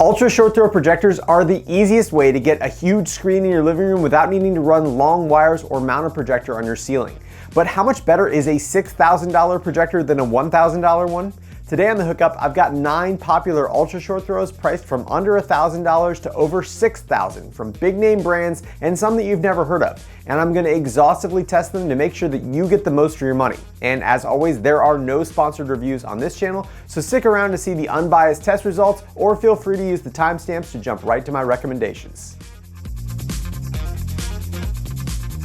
Ultra short throw projectors are the easiest way to get a huge screen in your living room without needing to run long wires or mount a projector on your ceiling. But how much better is a $6,000 projector than a $1,000 one? Today on The Hookup, I've got 9 popular ultra short throws priced from under $1,000 to over $6,000 from big name brands and some that you've never heard of. And I'm going to exhaustively test them to make sure that you get the most for your money. And as always, there are no sponsored reviews on this channel, so stick around to see the unbiased test results or feel free to use the timestamps to jump right to my recommendations.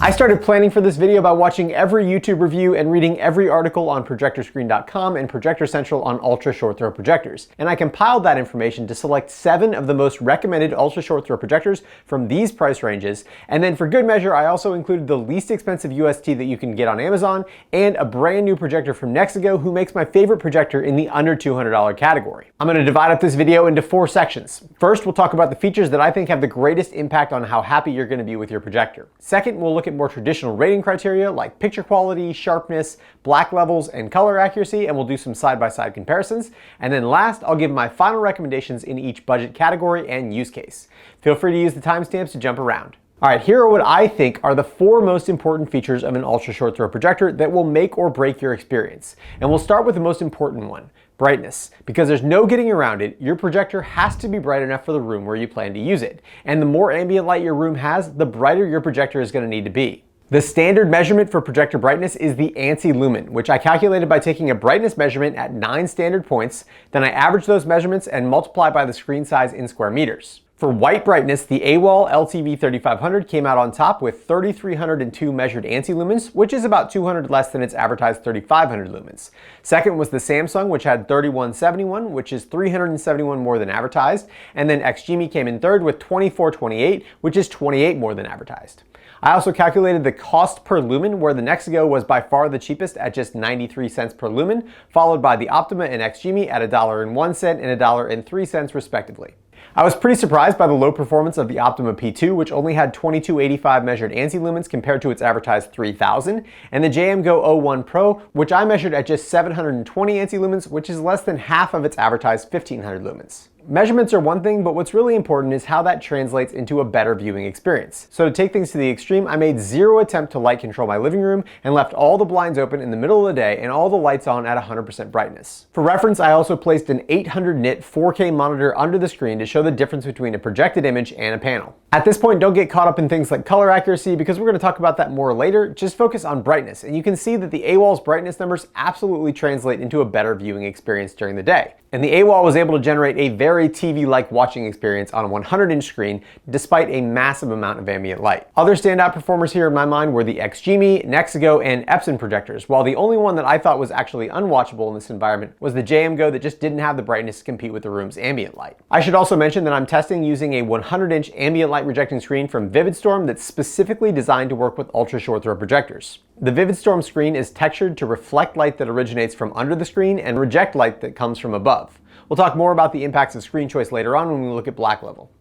I started planning for this video by watching every YouTube review and reading every article on projectorscreen.com and Projector Central on ultra short throw projectors. And I compiled that information to select 7 of the most recommended ultra short throw projectors from these price ranges. And then for good measure, I also included the least expensive UST that you can get on Amazon and a brand new projector from Nexigo, who makes my favorite projector in the under $200 category. I'm going to divide up this video into 4 sections. First, we'll talk about the features that I think have the greatest impact on how happy you're going to be with your projector. Second, we'll look at more traditional rating criteria like picture quality, sharpness, black levels, and color accuracy, and we'll do some side-by-side comparisons. And then last, I'll give my final recommendations in each budget category and use case. Feel free to use the timestamps to jump around. All right, here are what I think are the 4 most important features of an ultra short throw projector that will make or break your experience. And we'll start with the most important one: brightness. Because there's no getting around it, your projector has to be bright enough for the room where you plan to use it. And the more ambient light your room has, the brighter your projector is going to need to be. The standard measurement for projector brightness is the ANSI lumen, which I calculated by taking a brightness measurement at 9 standard points, then I averaged those measurements and multiplied by the screen size in square meters. For white brightness, the AWOL LTV-3500 came out on top with 3,302 measured ANSI lumens, which is about 200 less than its advertised 3,500 lumens. Second was the Samsung, which had 3,171, which is 371 more than advertised. And then XGIMI came in third with 2,428, which is 28 more than advertised. I also calculated the cost per lumen, where the Nexigo was by far the cheapest at just 93 cents per lumen, followed by the Optoma and XGIMI at $1.01 and $1.03 respectively. I was pretty surprised by the low performance of the Optoma P2, which only had 2285 measured ANSI lumens compared to its advertised 3000, and the JMGO O1 Pro, which I measured at just 720 ANSI lumens, which is less than half of its advertised 1500 lumens. Measurements are one thing, but what's really important is how that translates into a better viewing experience. So to take things to the extreme, I made 0 attempt to light control my living room and left all the blinds open in the middle of the day and all the lights on at 100% brightness. For reference, I also placed an 800 nit 4K monitor under the screen to show the difference between a projected image and a panel. At this point, don't get caught up in things like color accuracy because we're going to talk about that more later. Just focus on brightness, and you can see that the AWOL's brightness numbers absolutely translate into a better viewing experience during the day. And the AWOL was able to generate a very TV-like watching experience on a 100-inch screen despite a massive amount of ambient light. Other standout performers here in my mind were the XGIMI, Nexigo, and Epson projectors, while the only one that I thought was actually unwatchable in this environment was the JMGO that just didn't have the brightness to compete with the room's ambient light. I should also mention that I'm testing using a 100-inch ambient light rejecting screen from Vividstorm that's specifically designed to work with ultra short throw projectors. The Vividstorm screen is textured to reflect light that originates from under the screen and reject light that comes from above. We'll talk more about the impacts of screen choice later on when we look at black level.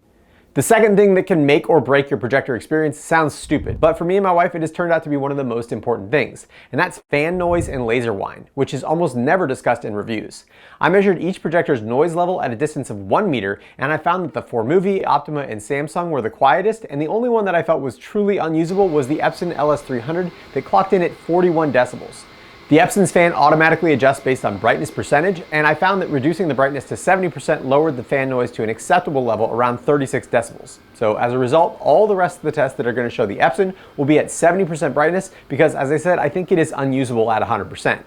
The second thing that can make or break your projector experience sounds stupid, but for me and my wife, it has turned out to be one of the most important things, and that's fan noise and laser whine, which is almost never discussed in reviews. I measured each projector's noise level at a distance of 1 meter, and I found that the Formovie, Optoma, and Samsung were the quietest, and the only one that I felt was truly unusable was the Epson LS300 that clocked in at 41 decibels. The Epson's fan automatically adjusts based on brightness percentage, and I found that reducing the brightness to 70% lowered the fan noise to an acceptable level around 36 decibels. So as a result, all the rest of the tests that are going to show the Epson will be at 70% brightness because, as I said, I think it is unusable at 100%.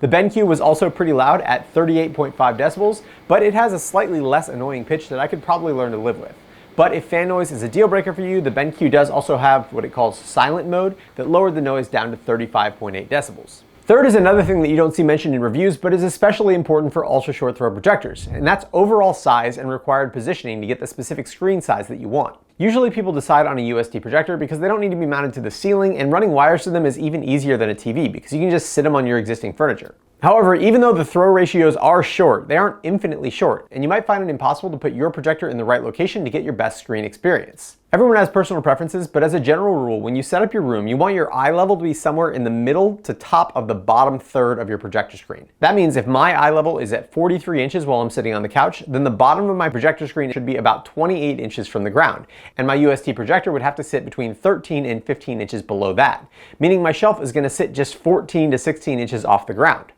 The BENQ was also pretty loud at 38.5 decibels, but it has a slightly less annoying pitch that I could probably learn to live with. But if fan noise is a deal breaker for you, the BENQ does also have what it calls silent mode that lowered the noise down to 35.8 decibels. Third is another thing that you don't see mentioned in reviews, but is especially important for ultra short throw projectors, and that's overall size and required positioning to get the specific screen size that you want. Usually people decide on a UST projector because they don't need to be mounted to the ceiling, and running wires to them is even easier than a TV because you can just sit them on your existing furniture. However, even though the throw ratios are short, they aren't infinitely short, and you might find it impossible to put your projector in the right location to get your best screen experience. Everyone has personal preferences, but as a general rule, when you set up your room, you want your eye level to be somewhere in the middle to top of the bottom third of your projector screen. That means if my eye level is at 43 inches while I'm sitting on the couch, then the bottom of my projector screen should be about 28 inches from the ground, and my UST projector would have to sit between 13 and 15 inches below that, meaning my shelf is going to sit just 14 to 16 inches off the ground.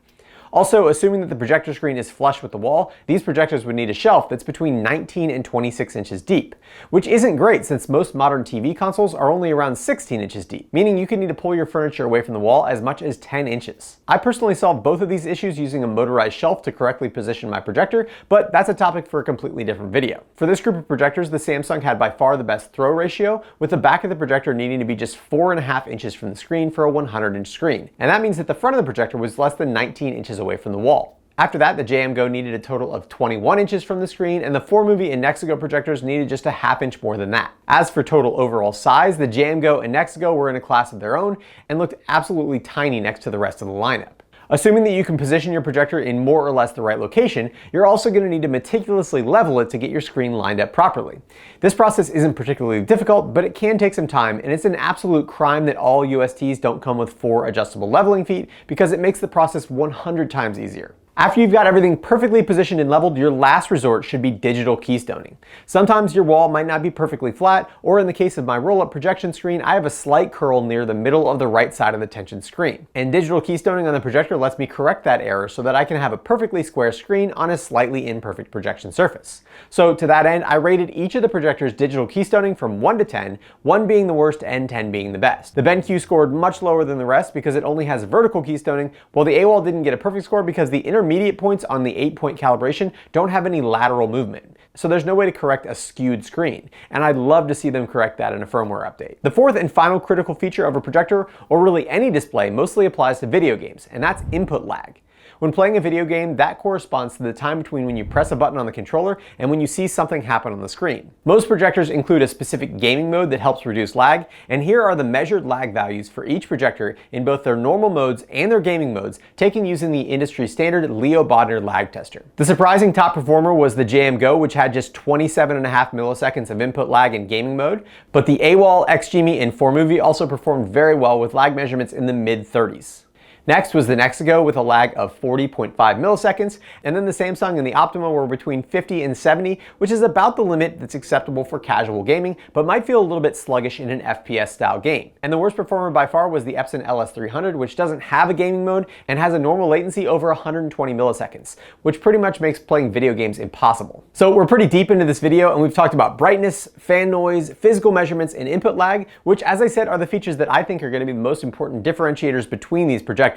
Also, assuming that the projector screen is flush with the wall, these projectors would need a shelf that's between 19 and 26 inches deep, which isn't great since most modern TV consoles are only around 16 inches deep, meaning you could need to pull your furniture away from the wall as much as 10 inches. I personally solved both of these issues using a motorized shelf to correctly position my projector, but that's a topic for a completely different video. For this group of projectors, the Samsung had by far the best throw ratio, with the back of the projector needing to be just 4.5 inches from the screen for a 100-inch screen, and that means that the front of the projector was less than 19 inches away from the wall. After that, the JMGO needed a total of 21 inches from the screen, and the Formovie and Nexigo projectors needed just a ½ inch more than that. As for total overall size, the JMGO and Nexigo were in a class of their own and looked absolutely tiny next to the rest of the lineup. Assuming that you can position your projector in more or less the right location, you're also going to need to meticulously level it to get your screen lined up properly. This process isn't particularly difficult, but it can take some time, and it's an absolute crime that all USTs don't come with 4 adjustable leveling feet because it makes the process 100 times easier. After you've got everything perfectly positioned and leveled, your last resort should be digital keystoning. Sometimes your wall might not be perfectly flat, or in the case of my roll-up projection screen, I have a slight curl near the middle of the right side of the tension screen. And digital keystoning on the projector lets me correct that error so that I can have a perfectly square screen on a slightly imperfect projection surface. So to that end, I rated each of the projector's digital keystoning from 1 to 10, 1 being the worst and 10 being the best. The BENQ scored much lower than the rest because it only has vertical keystoning, while the AWOL didn't get a perfect score because the intermediate points on the 8-point calibration don't have any lateral movement, so there's no way to correct a skewed screen, and I'd love to see them correct that in a firmware update. The fourth and final critical feature of a projector, or really any display, mostly applies to video games, and that's input lag. When playing a video game, that corresponds to the time between when you press a button on the controller and when you see something happen on the screen. Most projectors include a specific gaming mode that helps reduce lag, and here are the measured lag values for each projector in both their normal modes and their gaming modes, taken using the industry standard Leo Bodner lag tester. The surprising top performer was the JMGO, which had just 27.5 milliseconds of input lag in gaming mode, but the AWOL, XGIMI, and Formovie also performed very well with lag measurements in the mid-30s. Next was the Nexigo with a lag of 40.5 milliseconds, and then the Samsung and the Optoma were between 50 and 70, which is about the limit that's acceptable for casual gaming, but might feel a little bit sluggish in an FPS style game. And the worst performer by far was the Epson LS300, which doesn't have a gaming mode and has a normal latency over 120 milliseconds, which pretty much makes playing video games impossible. So we're pretty deep into this video, and we've talked about brightness, fan noise, physical measurements, and input lag, which, as I said, are the features that I think are going to be the most important differentiators between these projectors,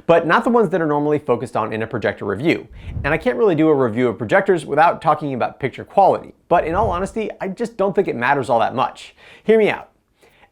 but not the ones that are normally focused on in a projector review. And I can't really do a review of projectors without talking about picture quality, but in all honesty, I just don't think it matters all that much. Hear me out.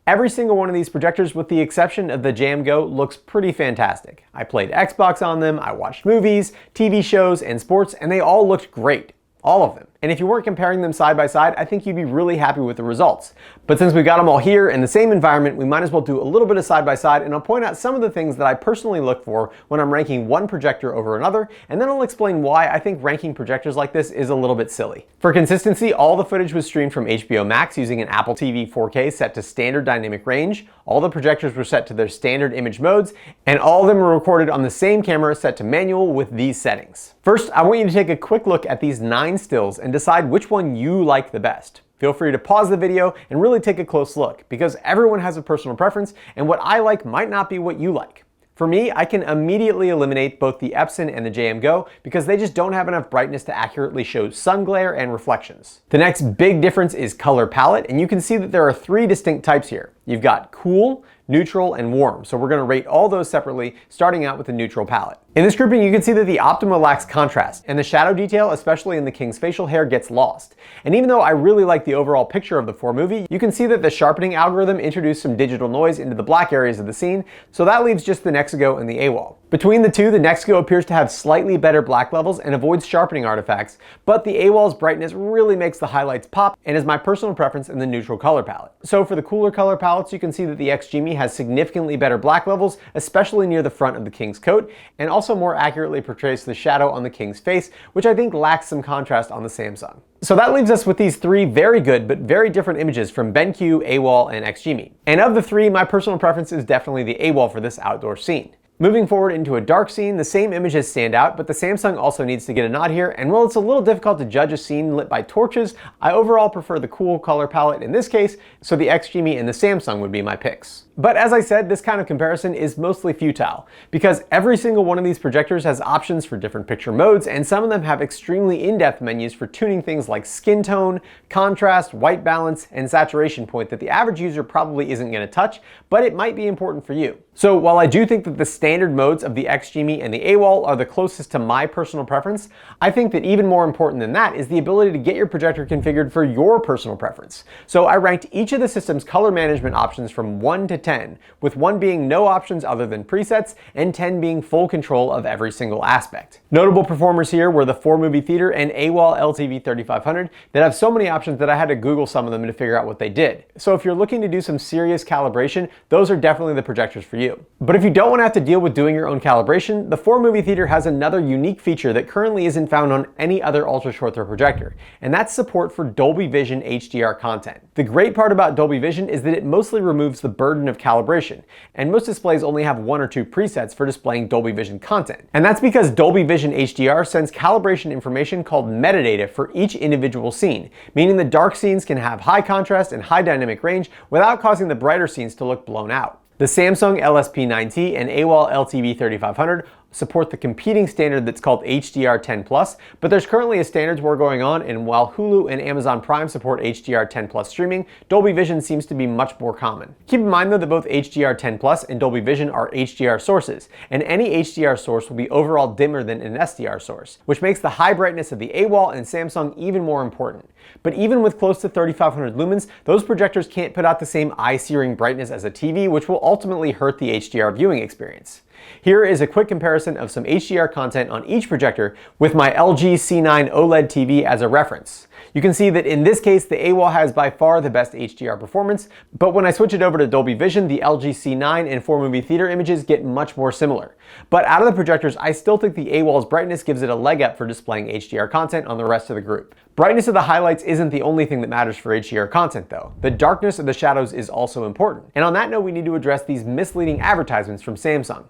Every single one of these projectors, with the exception of the JMGO, looks pretty fantastic. I played Xbox on them, I watched movies, TV shows, and sports, and they all looked great. All of them. And if you weren't comparing them side by side, I think you'd be really happy with the results. But since we got them all here in the same environment, we might as well do a little bit of side by side, and I'll point out some of the things that I personally look for when I'm ranking one projector over another, and then I'll explain why I think ranking projectors like this is a little bit silly. For consistency, all the footage was streamed from HBO Max using an Apple TV 4K set to standard dynamic range, all the projectors were set to their standard image modes, and all of them were recorded on the same camera set to manual with these settings. First, I want you to take a quick look at these 9 stills and decide which one you like the best. Feel free to pause the video and really take a close look, because everyone has a personal preference, and what I like might not be what you like. For me, I can immediately eliminate both the Epson and the JMGO because they just don't have enough brightness to accurately show sun glare and reflections. The next big difference is color palette, and you can see that there are 3 distinct types here. You've got cool, neutral, and warm, so we're going to rate all those separately, starting out with the neutral palette. In this grouping, you can see that the Optoma lacks contrast, and the shadow detail, especially in the King's facial hair, gets lost. And even though I really like the overall picture of the Formovie, you can see that the sharpening algorithm introduced some digital noise into the black areas of the scene, so that leaves just the Nexigo and the AWOL. Between the two, the Nexigo appears to have slightly better black levels and avoids sharpening artifacts, but the AWOL's brightness really makes the highlights pop and is my personal preference in the neutral color palette. So for the cooler color palettes, you can see that the XGIMI has significantly better black levels, especially near the front of the King's coat, and also also more accurately portrays the shadow on the king's face, which I think lacks some contrast on the Samsung. So that leaves us with these three very good but very different images from BENQ, AWOL, and XGIMI. And of the three, my personal preference is definitely the AWOL for this outdoor scene. Moving forward into a dark scene, the same images stand out, but the Samsung also needs to get a nod here, and while it's a little difficult to judge a scene lit by torches, I overall prefer the cool color palette in this case, so the XGIMI and the Samsung would be my picks. But as I said, this kind of comparison is mostly futile, because every single one of these projectors has options for different picture modes, and some of them have extremely in-depth menus for tuning things like skin tone, contrast, white balance, and saturation point that the average user probably isn't going to touch, but it might be important for you. So while I do think that the standard modes of the XGIMI and the AWOL are the closest to my personal preference, I think that even more important than that is the ability to get your projector configured for your personal preference. So I ranked each of the system's color management options from 1 to 10, with 1 being no options other than presets, and 10 being full control of every single aspect. Notable performers here were the Formovie Theater and AWOL LTV-3500 that have so many options that I had to Google some of them to figure out what they did. So if you're looking to do some serious calibration, those are definitely the projectors for you. But if you don't want to have to deal with doing your own calibration, the Formovie Theater has another unique feature that currently isn't found on any other ultra short throw projector, and that's support for Dolby Vision HDR content. The great part about Dolby Vision is that it mostly removes the burden of calibration, and most displays only have 1 or 2 presets for displaying Dolby Vision content. And that's because Dolby Vision HDR sends calibration information called metadata for each individual scene, meaning the dark scenes can have high contrast and high dynamic range without causing the brighter scenes to look blown out. The Samsung LSP9T and AWOL LTV-3500 support the competing standard that's called HDR10+, but there's currently a standards war going on, and while Hulu and Amazon Prime support HDR10+ streaming, Dolby Vision seems to be much more common. Keep in mind though that both HDR10+ and Dolby Vision are HDR sources, and any HDR source will be overall dimmer than an SDR source, which makes the high brightness of the AWOL and Samsung even more important. But even with close to 3500 lumens, those projectors can't put out the same eye-searing brightness as a TV, which will ultimately hurt the HDR viewing experience. Here is a quick comparison of some HDR content on each projector with my LG C9 OLED TV as a reference. You can see that in this case, the AWOL has by far the best HDR performance, but when I switch it over to Dolby Vision, the LG C9 and Formovie Theater images get much more similar. But out of the projectors, I still think the AWOL's brightness gives it a leg up for displaying HDR content on the rest of the group. Brightness of the highlights isn't the only thing that matters for HDR content though. The darkness of the shadows is also important. And on that note, we need to address these misleading advertisements from Samsung.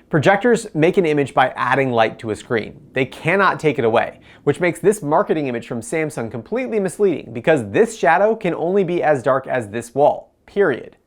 Projectors make an image by adding light to a screen. They cannot take it away, which makes this marketing image from Samsung completely misleading because this shadow can only be as dark as this wall, period.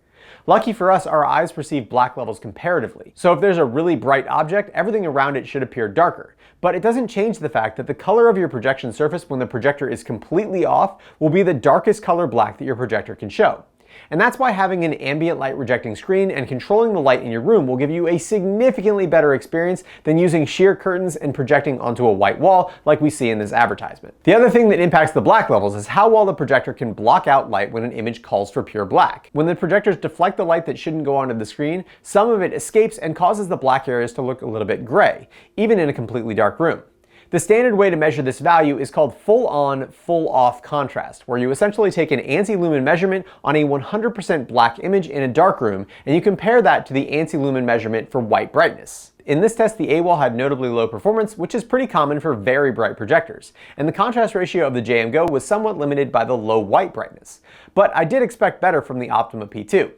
Lucky for us, our eyes perceive black levels comparatively. So if there's a really bright object, everything around it should appear darker. But it doesn't change the fact that the color of your projection surface when the projector is completely off will be the darkest color black that your projector can show. And that's why having an ambient light rejecting screen and controlling the light in your room will give you a significantly better experience than using sheer curtains and projecting onto a white wall like we see in this advertisement. The other thing that impacts the black levels is how well the projector can block out light when an image calls for pure black. When the projectors deflect the light that shouldn't go onto the screen, some of it escapes and causes the black areas to look a little bit gray, even in a completely dark room. The standard way to measure this value is called full-on, full-off contrast, where you essentially take an anti-lumen measurement on a 100% black image in a dark room, and you compare that to the anti-lumen measurement for white brightness. In this test, the AWOL had notably low performance, which is pretty common for very bright projectors, and the contrast ratio of the JMGO was somewhat limited by the low white brightness. But I did expect better from the Optoma P2.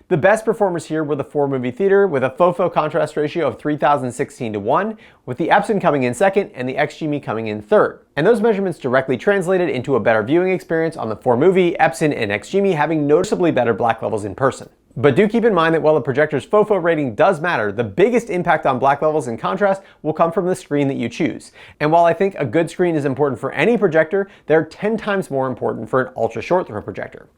The best performers here were the Formovie Theater with a FOFO contrast ratio of 3016:1, with the Epson coming in second and the XGIMI coming in third. And those measurements directly translated into a better viewing experience on the Formovie, Epson, and XGIMI having noticeably better black levels in person. But do keep in mind that while the projector's FOFO rating does matter, the biggest impact on black levels and contrast will come from the screen that you choose. And while I think a good screen is important for any projector, they're 10 times more important for an ultra short throw projector.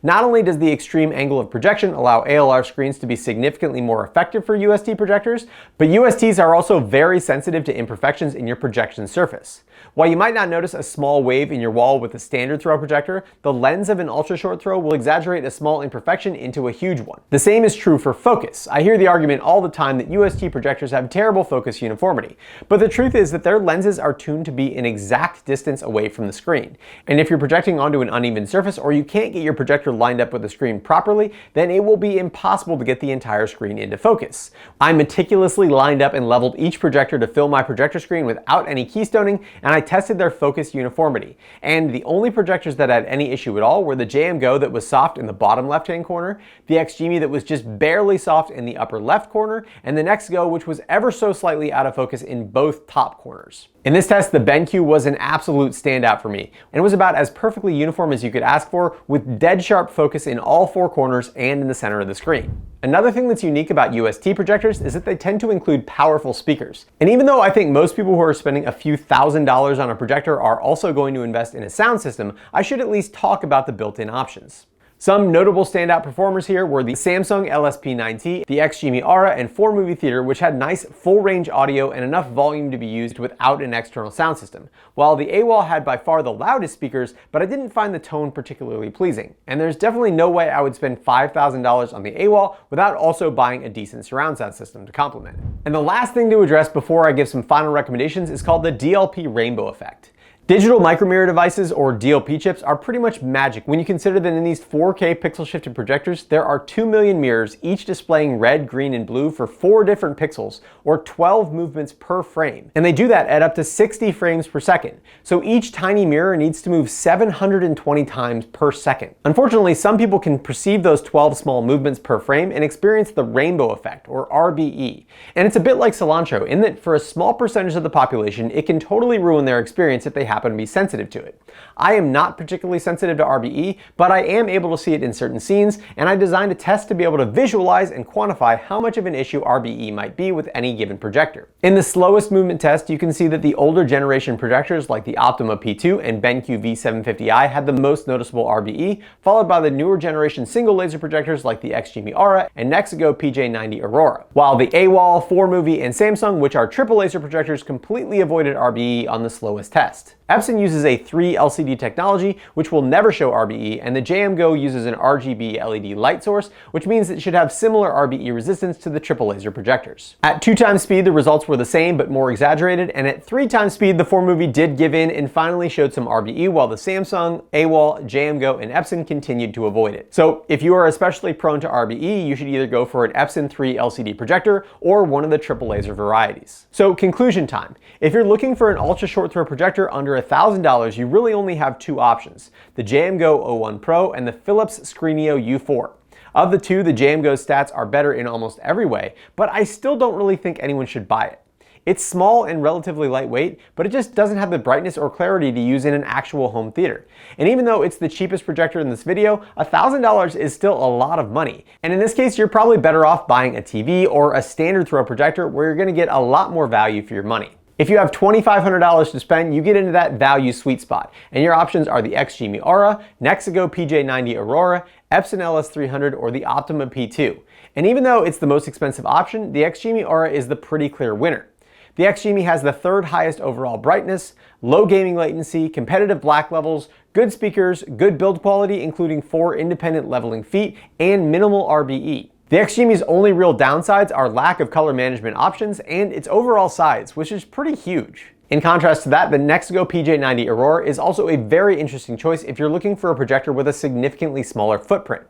Not only does the extreme angle of projection allow ALR screens to be significantly more effective for UST projectors, but USTs are also very sensitive to imperfections in your projection surface. While you might not notice a small wave in your wall with a standard throw projector, the lens of an ultra short throw will exaggerate a small imperfection into a huge one. The same is true for focus. I hear the argument all the time that UST projectors have terrible focus uniformity, but the truth is that their lenses are tuned to be an exact distance away from the screen. And if you're projecting onto an uneven surface or you can't get your projector lined up with the screen properly, then it will be impossible to get the entire screen into focus. I meticulously lined up and leveled each projector to fill my projector screen without any keystoning, and I tested their focus uniformity. And the only projectors that had any issue at all were the JMGO that was soft in the bottom left-hand corner, the XGIMI that was just barely soft in the upper left corner, and the Nexigo which was ever so slightly out of focus in both top corners. In this test, the BENQ was an absolute standout for me, and it was about as perfectly uniform as you could ask for, with dead sharp focus in all four corners and in the center of the screen. Another thing that's unique about UST projectors is that they tend to include powerful speakers. And even though I think most people who are spending a few $1,000s on a projector are also going to invest in a sound system, I should at least talk about the built-in options. Some notable standout performers here were the Samsung LSP9T, the XGIMI Aura, and Formovie Theater, which had nice full-range audio and enough volume to be used without an external sound system, while the AWOL had by far the loudest speakers, but I didn't find the tone particularly pleasing. And there's definitely no way I would spend $5,000 on the AWOL without also buying a decent surround sound system to complement it. And the last thing to address before I give some final recommendations is called the DLP rainbow effect. Digital micromirror devices, or DLP chips, are pretty much magic when you consider that in these 4K pixel shifted projectors, there are 2 million mirrors, each displaying red, green, and blue for 4 different pixels, or 12 movements per frame. And they do that at up to 60 frames per second. So each tiny mirror needs to move 720 times per second. Unfortunately, some people can perceive those 12 small movements per frame and experience the rainbow effect, or RBE. And it's a bit like cilantro in that for a small percentage of the population, it can totally ruin their experience if they happen to be sensitive to it. I am not particularly sensitive to RBE, but I am able to see it in certain scenes, and I designed a test to be able to visualize and quantify how much of an issue RBE might be with any given projector. In the slowest movement test, you can see that the older generation projectors like the Optoma P2 and BENQ V750i had the most noticeable RBE, followed by the newer generation single laser projectors like the XGIMI Aura and Nexigo PJ90 Aurora, while the AWOL, Formovie, and Samsung, which are triple laser projectors, completely avoided RBE on the slowest test. Epson uses a 3 LCD technology, which will never show RBE, and the JMGO uses an RGB LED light source, which means it should have similar RBE resistance to the triple laser projectors. At 2 times speed, the results were the same, but more exaggerated, and at 3 times speed, the Formovie did give in and finally showed some RBE, while the Samsung, AWOL, JMGO, and Epson continued to avoid it. So if you are especially prone to RBE, you should either go for an Epson 3 LCD projector or one of the triple laser varieties. So conclusion time. If you're looking for an ultra short throw projector under $1,000, you really only have 2 options, the JMGO O1 Pro and the Philips Screenio U4. Of the two, the JMGO's stats are better in almost every way, but I still don't really think anyone should buy it. It's small and relatively lightweight, but it just doesn't have the brightness or clarity to use in an actual home theater. And even though it's the cheapest projector in this video, $1,000 is still a lot of money. And in this case, you're probably better off buying a TV or a standard throw projector where you're gonna get a lot more value for your money. If you have $2,500 to spend, you get into that value sweet spot, and your options are the XGIMI Aura, Nexigo PJ90 Aurora, Epson LS300, or the Optoma P2. And even though it's the most expensive option, the XGIMI Aura is the pretty clear winner. The XGIMI has the 3rd highest overall brightness, low gaming latency, competitive black levels, good speakers, good build quality including 4 independent leveling feet, and minimal RBE. The XGIMI's only real downsides are lack of color management options and its overall size, which is pretty huge. In contrast to that, the Nexigo PJ90 Aurora is also a very interesting choice if you're looking for a projector with a significantly smaller footprint.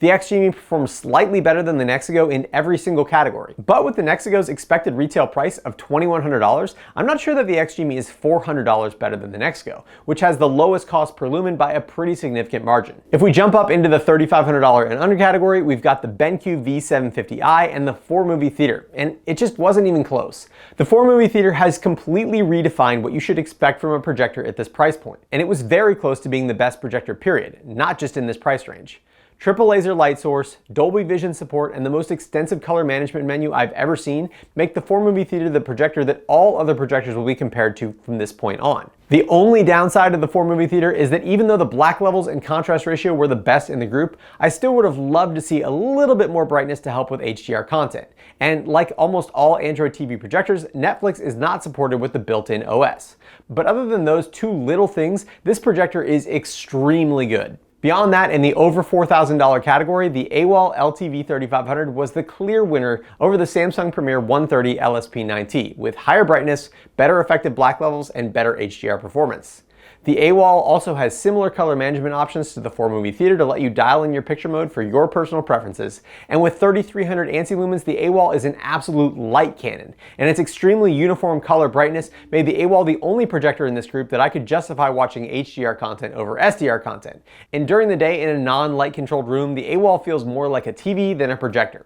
The XGIMI performs slightly better than the Nexigo in every single category. But with the Nexigo's expected retail price of $2,100, I'm not sure that the XGIMI is $400 better than the Nexigo, which has the lowest cost per lumen by a pretty significant margin. If we jump up into the $3,500 and under category, we've got the BENQ V750i and the Formovie Theater, and it just wasn't even close. The Formovie Theater has completely redefined what you should expect from a projector at this price point, and it was very close to being the best projector period, not just in this price range. Triple laser light source, Dolby Vision support, and the most extensive color management menu I've ever seen make the Formovie Theater the projector that all other projectors will be compared to from this point on. The only downside of the Formovie Theater is that even though the black levels and contrast ratio were the best in the group, I still would have loved to see a little bit more brightness to help with HDR content. And like almost all Android TV projectors, Netflix is not supported with the built-in OS. But other than those two little things, this projector is extremely good. Beyond that, in the over $4,000 category, the AWOL LTV-3500 was the clear winner over the Samsung Premier 130 LSP9T, with higher brightness, better effective black levels, and better HDR performance. The AWOL also has similar color management options to the Formovie Theater to let you dial in your picture mode for your personal preferences. And with 3300 ANSI lumens, the AWOL is an absolute light cannon, and its extremely uniform color brightness made the AWOL the only projector in this group that I could justify watching HDR content over SDR content. And during the day in a non-light controlled room, the AWOL feels more like a TV than a projector.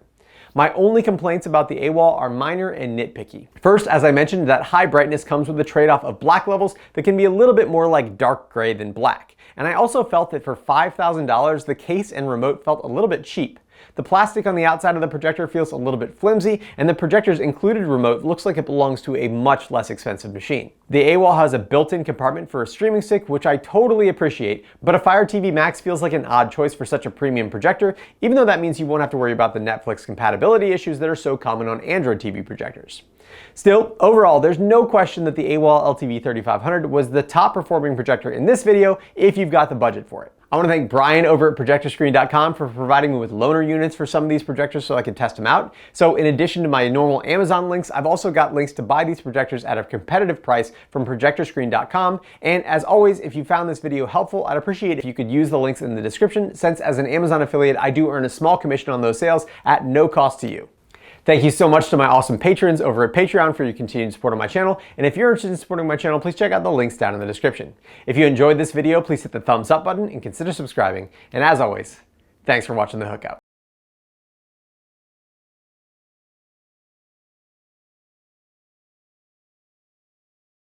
My only complaints about the AWOL are minor and nitpicky. First, as I mentioned, that high brightness comes with the trade-off of black levels that can be a little bit more like dark gray than black. And I also felt that for $5,000, the case and remote felt a little bit cheap. The plastic on the outside of the projector feels a little bit flimsy, and the projector's included remote looks like it belongs to a much less expensive machine. The AWOL has a built-in compartment for a streaming stick, which I totally appreciate, but a Fire TV Max feels like an odd choice for such a premium projector, even though that means you won't have to worry about the Netflix compatibility issues that are so common on Android TV projectors. Still, overall, there's no question that the AWOL LTV-3500 was the top performing projector in this video if you've got the budget for it. I want to thank Brian over at ProjectorScreen.com for providing me with loaner units for some of these projectors so I could test them out. So in addition to my normal Amazon links, I've also got links to buy these projectors at a competitive price from ProjectorScreen.com. And as always, if you found this video helpful, I'd appreciate it if you could use the links in the description, since as an Amazon affiliate, I do earn a small commission on those sales at no cost to you. Thank you so much to my awesome patrons over at Patreon for your continued support on my channel. And if you're interested in supporting my channel, please check out the links down in the description. If you enjoyed this video, please hit the thumbs up button and consider subscribing. And as always, thanks for watching The Hookup.